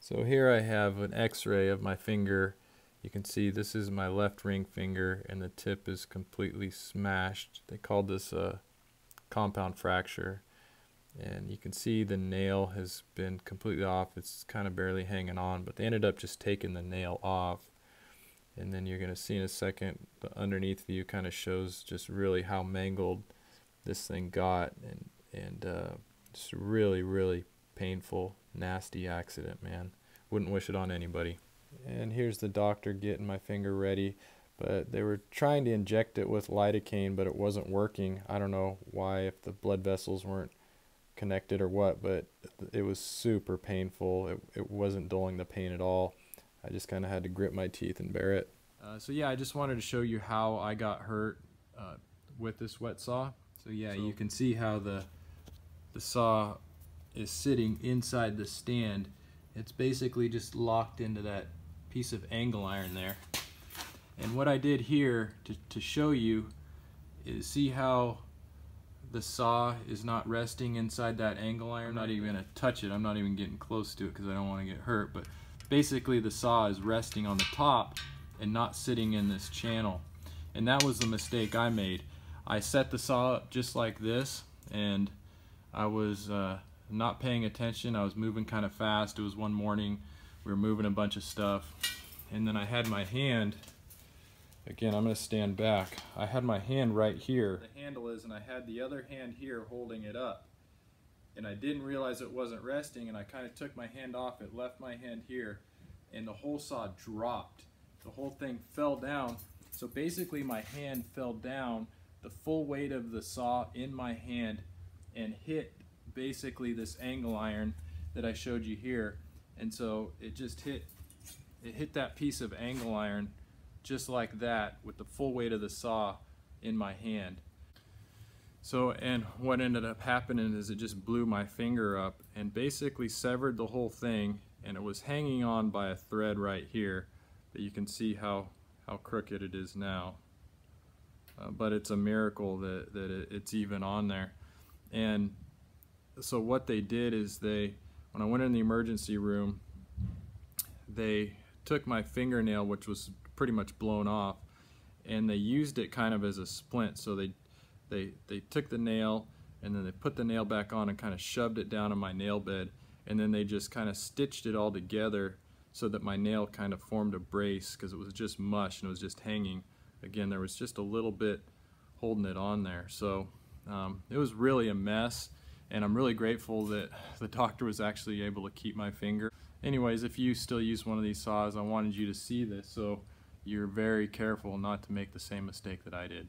So here I have an x-ray of my finger. You can see this is my left ring finger and the tip is completely smashed. They called this a compound fracture. And you can see the nail has been completely off. It's kind of barely hanging on, but they ended up just taking the nail off. And then you're going to see in a second, the underneath view kind of shows just really how mangled this thing got. And it's really, really painful, nasty accident, man. Wouldn't wish it on anybody. And here's the doctor getting my finger ready, but they were trying to inject it with lidocaine, but it wasn't working. I don't know why, if the blood vessels weren't connected or what, but it was super painful. It wasn't dulling the pain at all. I just kind of had to grit my teeth and bear it. So yeah, I just wanted to show you how I got hurt with this wet saw. So yeah, you can see how the saw is sitting inside the stand. It's basically just locked into that piece of angle iron there. And what I did here to show you is, see how the saw is not resting inside that angle iron. I'm not even going to touch it. I'm not even getting close to it because I don't want to get hurt. But basically the saw is resting on the top and not sitting in this channel. And that was the mistake I made. I set the saw up just like this, and I was not paying attention. I was moving kind of fast. It was one morning. We were moving a bunch of stuff. And then I had my hand, again, I'm going to stand back. I had my hand right here. The handle is, and I had the other hand here holding it up. And I didn't realize it wasn't resting, and I kind of took my hand off. It left my hand here, and the whole saw dropped. The whole thing fell down. So basically my hand fell down, the full weight of the saw in my hand, and hit basically this angle iron that I showed you here. And so it just hit that piece of angle iron just like that, with the full weight of the saw in my hand. So, and what ended up happening is it just blew my finger up and basically severed the whole thing, and it was hanging on by a thread right here, but you can see how crooked it is now. But it's a miracle that it's even on there. And so what they did is, when I went in the emergency room, they took my fingernail, which was pretty much blown off, and they used it kind of as a splint. So they took the nail, and then they put the nail back on and kind of shoved it down in my nail bed, and then they just kind of stitched it all together so that my nail kind of formed a brace, because it was just mush and it was just hanging. Again, there was just a little bit holding it on there. So it was really a mess, and I'm really grateful that the doctor was actually able to keep my finger. Anyways, if you still use one of these saws, I wanted you to see this so you're very careful not to make the same mistake that I did.